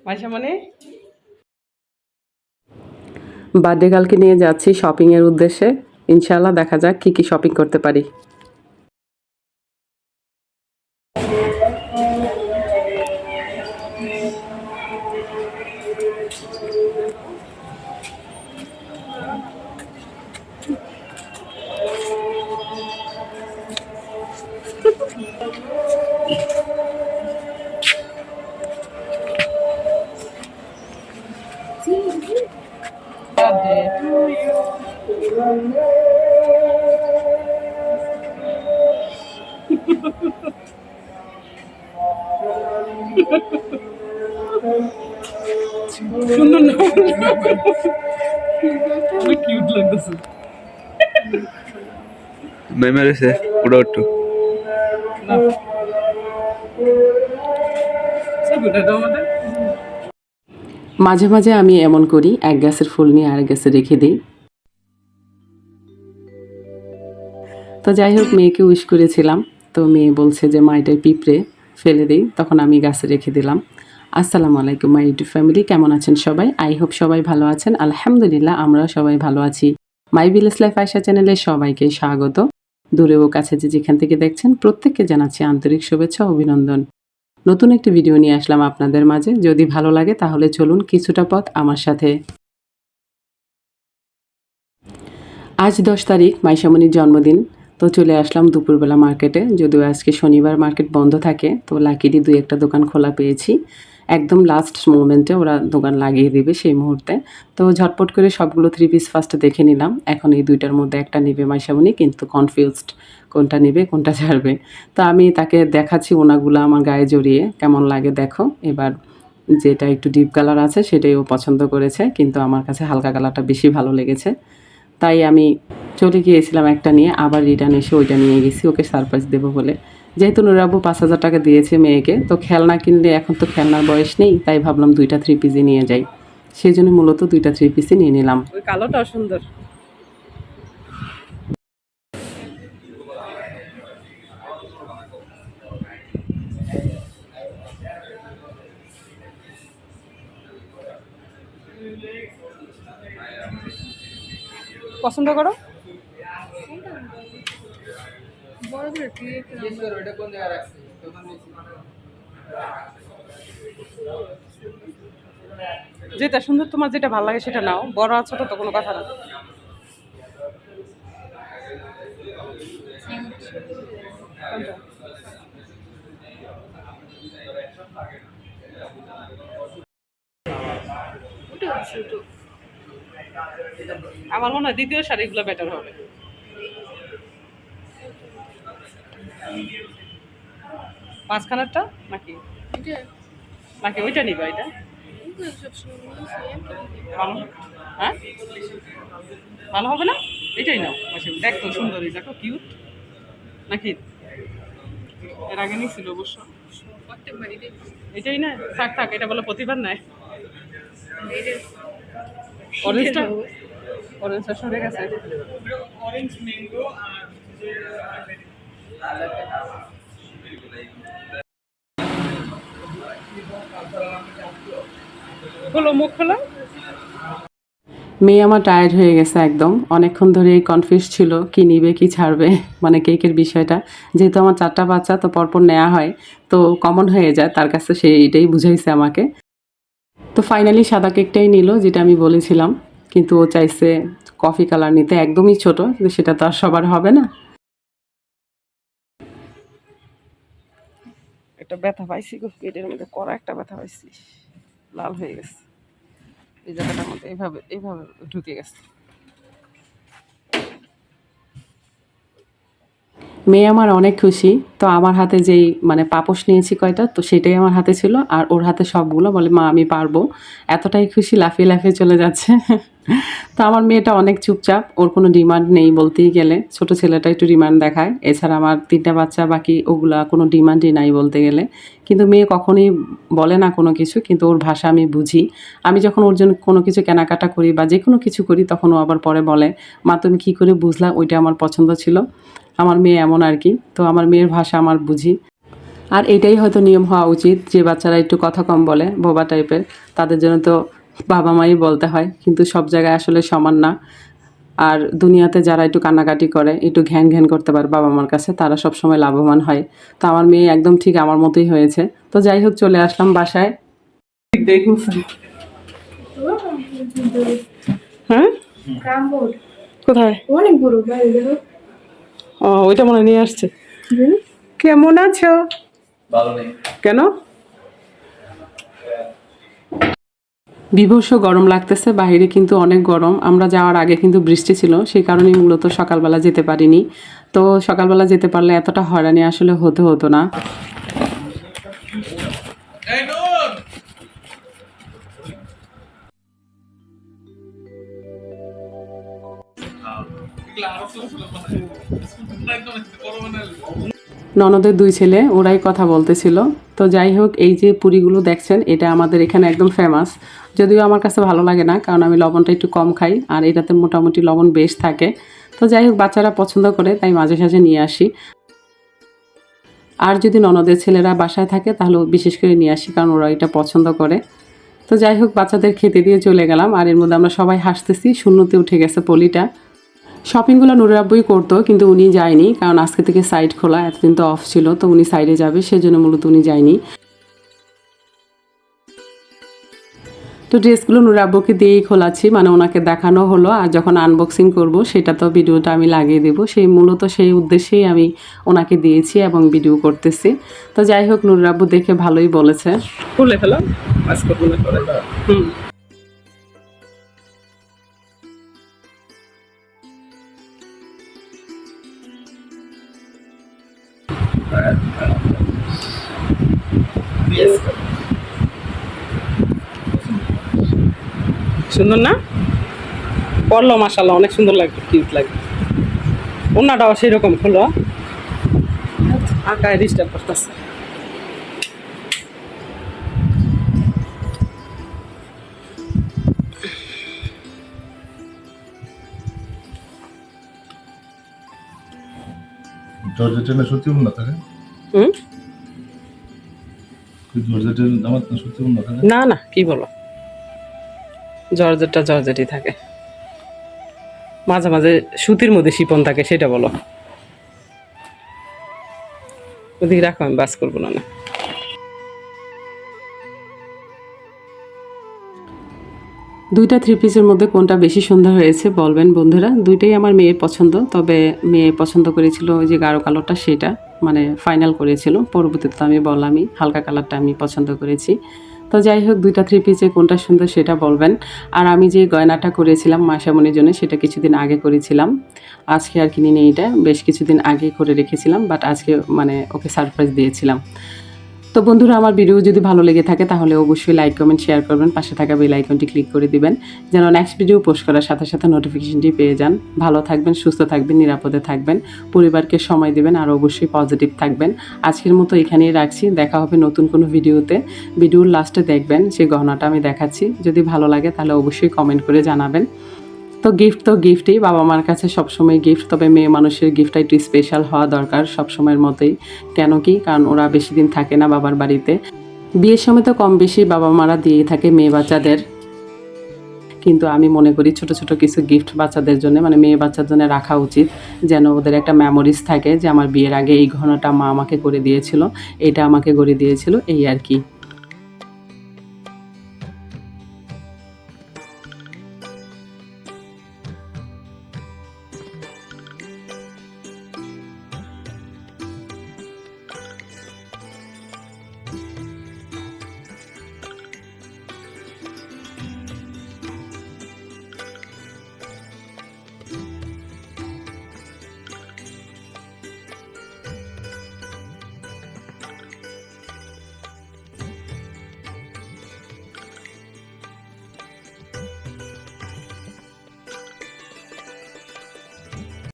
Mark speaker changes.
Speaker 1: মাইশা মানে
Speaker 2: বার্থডে গার্লকে নিয়ে যাচ্ছি শপিংয়ের উদ্দেশ্যে। ইনশাআল্লাহ দেখা যাক কি কি শপিং করতে পারি।
Speaker 1: birthday to you. সুন্দর না খুবই কিউট লাগতেছে।
Speaker 3: মেমোরিসে পুরো একটু
Speaker 1: না সব গুড আমাদের
Speaker 2: মাঝে মাঝে আমি এমন করি, এক গাছের ফুল নিয়ে আরেক গাছে রেখে দিই। তো যাই হোক, মেয়েকে উইশ করেছিলাম, তো মেয়ে বলছে যে মা এটাই পিঁপড়ে, ফেলে দিই। তখন আমি গাছে রেখে দিলাম। আসসালামু আলাইকুম মাই ইউটিউব ফ্যামিলি, কেমন আছেন সবাই? আই হোপ সবাই ভালো আছেন। আলহামদুলিল্লাহ আমরাও সবাই ভালো আছি। মাই ভিলেজ লাইফ আয়শা চ্যানেলে সবাইকে স্বাগত। দূরে ও কাছে যে যেখান থেকে দেখছেন প্রত্যেককে জানাচ্ছি আন্তরিক শুভেচ্ছা ও অভিনন্দন। নতুন একটি ভিডিও নিয়ে আসলাম আপনাদের মাঝে। যদি ভালো লাগে তাহলে চলুন কিছুটা পথ আমার সাথে। আজ 10 তারিখ, মাইশামণির জন্মদিন। তো চলে আসলাম দুপুরবেলা মার্কেটে। যদিও আজকে শনিবার মার্কেট বন্ধ থাকে, তো লাকিরই 2-1টা দোকান খোলা পেয়েছি। একদম লাস্ট মোমেন্টে ওরা দোকান লাগিয়ে দিবে সেই মুহূর্তে। তো ঝটপট করে সবগুলো 3 পিস ফার্স্টে দেখে নিলাম। এখন এই 2টার মধ্যে একটা নেবে মাইশামণি, কিন্তু কনফিউজড কোনটা নেবে কোনটা ছাড়বে। তো আমি তাকে দেখাচ্ছি ওনাগুলো আমার গায়ে জড়িয়ে, কেমন লাগে দেখো। এবার যেটা একটু ডিপ কালার আছে সেটাই ও পছন্দ করেছে, কিন্তু আমার কাছে হালকা কালারটা বেশি ভালো লেগেছে। তাই আমি চলে গিয়েছিলাম একটা নিয়ে, আবার রিটার্ন এসে ওইটা নিয়ে গেছি ওকে সারপ্রাইজ দেবো বলে। যেহেতু নুরাব্বু 5,000 টাকা দিয়েছে মেয়েকে, তো খেলনা কিনলে এখন তো খেলনার বয়স নেই, তাই ভাবলাম 2টা 3 পিসই নিয়ে যাই। সেই জন্য মূলত 2টা 3 পিসই নিয়ে নিলাম।
Speaker 1: ওই কালোটাও সুন্দর। পছন্দ করো যেটা সুন্দর, তোমার যেটা ভালো লাগে সেটা নাও। বড় আছে তো কোনো কথা না। আমার মনে হয় দ্বিতীয় শাড়িগুলো বেটার হবে। মাঝখানেরটা নাকি নাকি ওইটা নিবা? এটা ভালো, হ্যাঁ ভালো হবে না? এটাই নাও। দেখো সুন্দরী, দেখো কিউট নাকি? এর আগে নিয়েছিল অবশ্য। এটাই না, থাক থাক, এটা বলো প্রতিবার নেয়। অরেঞ্জটা অরেঞ্জটা সরে গেছে। অরেঞ্জ ম্যাঙ্গো খোলো, মুখ খোলো।
Speaker 2: মেয়ে আমার টায়ার্ড হয়ে গেছে একদম, অনেকক্ষণ ধরে কনফিউজ ছিল কি নিবে কি ছাড়বে, মানে কেকের বিষয়টা। যেহেতু আমার 4টা বাচ্চা, তো পরপর নেওয়া হয়, তো কমন হয়ে যায় তার কাছে, সে এটাই বুঝাইছে আমাকে। তো ফাইনালি সাদা কেকটাই নিল, যেটা আমি বলেছিলাম। কিন্তু ও চাইছে কফি কালার নিতে, একদমই ছোট, কিন্তু সেটা তো আর সবার হবে না।
Speaker 1: একটা ব্যথা পাইছি গো, পেটের মধ্যে কড়া একটা ব্যথা পাইছি, লাল হয়ে গেছে এই জায়গাটার মধ্যে, এইভাবে এইভাবে ঢুকে গেছে।
Speaker 2: মেয়ে আমার অনেক খুশি। তো আমার হাতে যেই মানে পাপোশ নিয়েছি কয়টা, তো সেটাই আমার হাতে ছিল, আর ওর হাতে সবগুলো। বলে মা আমি পারবো, এতটাই খুশি, লাফিয়ে লাফিয়ে চলে যাচ্ছে। তো আমার মেয়েটা অনেক চুপচাপ, ওর কোনো ডিমান্ড নেই বলতেই গেলে। ছোট ছেলেটা একটু ডিমান্ড দেখায়, এছাড়া আমার 3টা বাচ্চা, বাকি ওগুলা কোনো ডিমান্ডই নাই বলতে গেলে। কিন্তু মেয়ে কখনোই বলে না কোনো কিছু, কিন্তু ওর ভাষা আমি বুঝি। আমি যখন ওর জন্য কোনো কিছু কেনাকাটা করি বা যে কোনো কিছু করি, তখন ও আবার পরে বলে মা তুমি কী করে বুঝলা, ওইটা আমার পছন্দ ছিল। আমার মেয়ে এমন আর কি, তো আমার মেয়ের ভাষা আমার বুঝি। আর এটাই হয়তো নিয়ম হওয়া উচিত, যে বাচ্চারা একটু কথা কম বলে, বোবা টাইপের, তাদের জন্য তো বাবা মাই বলতে হয়, কিন্তু সব জায়গায় আসলে সমান না। আর দুনিয়াতে যারা একটু কান্নাকাটি করে, একটু ঘ্যান ঘ্যান করতে পারে বাবা মার কাছে, তারা সবসময় লাভবান হয়। তো আমার মেয়ে একদম ঠিক আমার মতোই হয়েছে। তো যাই হোক, চলে আসলাম বাসায়। হ্যাঁ,
Speaker 4: ক্রামবোর্ড
Speaker 2: কোথায়?
Speaker 4: অনেক বড় ভাই দেখো।
Speaker 2: ও, ওইটা মনে হয় নিয়ে আসছে। কেমন আছো?
Speaker 3: ভালো নেই।
Speaker 2: কেন? বিভৎস গরম লাগতেছে বাইরে, কিন্তু অনেক গরম। আমরা যাওয়ার আগে কিন্তু বৃষ্টি ছিল, সেই কারণেই মূলত সকালবেলা যেতে পারিনি। তো সকালবেলা যেতে পারলে এতটা হয়রানি আসলে হতো না। ননদের 2 ছেলে, ওরাই কথা বলতেছিল। তো যাই হোক, এই যে পুরিগুলো দেখছেন, এটা আমাদের এখানে একদম ফেমাস। যদিও আমার কাছে ভালো লাগে না, কারণ আমি লবণটা একটু কম খাই, আর এটাতে মোটামুটি লবণ বেশ থাকে। তো যাই হোক, বাচ্চারা পছন্দ করে, তাই মাঝে সাঝে নিয়ে আসি। আর যদি ননদের ছেলেরা বাসায় থাকে তাহলে বিশেষ করে নিয়ে আসি, কারণ ওরা এটা পছন্দ করে। তো যাই হোক, বাচ্চাদের খেতে দিয়ে চলে গেলাম, আর এর মধ্যে আমরা সবাই হাসতেছি। শূন্যতে উঠে গেছে পলিটা। শপিংগুলো নুরের আব্বুই করতো, কিন্তু উনি যায়নি, কারণ আজকে থেকে সাইড খোলা, এতদিন তো অফ ছিল, তো উনি সাইডে যাবে, সেজন্য মূলত উনি যায়নি। তো ড্রেসগুলো নুরের আব্বুকে দিয়েই খোলাচ্ছি, মানে ওনাকে দেখানো হলো, আর যখন আনবক্সিং করব সেটা তো ভিডিওটা আমি লাগিয়ে দেবো, সেই উদ্দেশ্যেই আমি ওনাকে দিয়েছি এবং ভিডিও করতেছি। তো যাই হোক, নুরের আব্বু দেখে ভালোই বলেছে। খুলে ফেলাম আজকে মনে করে। হুম, সুন্দর না? পরলো মাশাআল্লাহ, অনেক সুন্দর লাগবে, কিউট লাগবে। ওনাটাও সেরকম খোলো, আঁকায় ডিস্টার্ব করতেছে।
Speaker 5: জর্জেটের না সত্যি উন্নত থাকে?
Speaker 2: হুম,
Speaker 5: জর্জেটের জামাত না সত্যি উন্নত থাকে?
Speaker 2: না না, কি বলো, জর্জেটটা জর্জেটই থাকে, মাঝে মাঝে সুতির মধ্যে শিপন থাকে, সেটা বলো। ওদিকে রাখো, আমি বাস করবো না। দুইটা 3 পিসের মধ্যে কোনটা বেশি সুন্দর হয়েছে বলবেন বন্ধুরা। দুইটাই আমার মেয়ের পছন্দ, তবে মেয়ে পছন্দ করেছিল ওই যে গাঢ় কালারটা, সেটা মানে ফাইনাল করেছিল। পরবর্তীতে তো আমি বললামই হালকা কালারটা আমি পছন্দ করেছি। তো যাই হোক, দুইটা 3 পিসে কোনটা সুন্দর সেটা বলবেন। আর আমি যে গয়নাটা করেছিলাম মাসামণির জন্য, সেটা কিছুদিন আগে করেছিলাম, আজকে আর কিনিনি। এটা বেশ কিছুদিন আগে করে রেখেছিলাম, বাট আজকে মানে ওকে সারপ্রাইজ দিয়েছিলাম। তো বন্ধুরা, আমার ভিডিও যদি ভালো লেগে থাকে তাহলে অবশ্যই লাইক কমেন্ট শেয়ার করবেন, পাশে থাকা বেল আইকনটি ক্লিক করে দিবেন, যেন নেক্সট ভিডিও পোস্ট করার সাথে সাথে নোটিফিকেশনটি পেয়ে যান। ভালো থাকবেন, সুস্থ থাকবেন, নিরাপদে থাকবেন, পরিবারকে সময় দিবেন, আর অবশ্যই পজিটিভ থাকবেন। আজকের মতো এখানেই রাখছি, দেখা হবে নতুন কোনো ভিডিওতে। ভিডিওর লাস্টে দেখবেন সেই গহনাটা আমি দেখাচ্ছি, যদি ভালো লাগে তাহলে অবশ্যই কমেন্ট করে জানাবেন। তো গিফটই, বাবা মার কাছে সবসময় গিফট, তবে মেয়ে মানুষের গিফটটা একটু স্পেশাল হওয়া দরকার সবসময়ের মতোই। কেন কি, কারণ ওরা বেশি দিন থাকে না বাবার বাড়িতে। বিয়ের সময় তো কম বেশি বাবা মারা দিয়েই থাকে মেয়ে বাচ্চাদের, কিন্তু আমি মনে করি ছোট ছোট কিছু গিফট বাচ্চাদের জন্য, মানে মেয়ে বাচ্চার জন্য রাখা উচিত, যেন ওদের একটা মেমোরিজ থাকে যে আমার বিয়ের আগে এই গহনাটা মা আমাকে করে দিয়েছিল, এটা আমাকে করে দিয়েছিল, এই আর কি।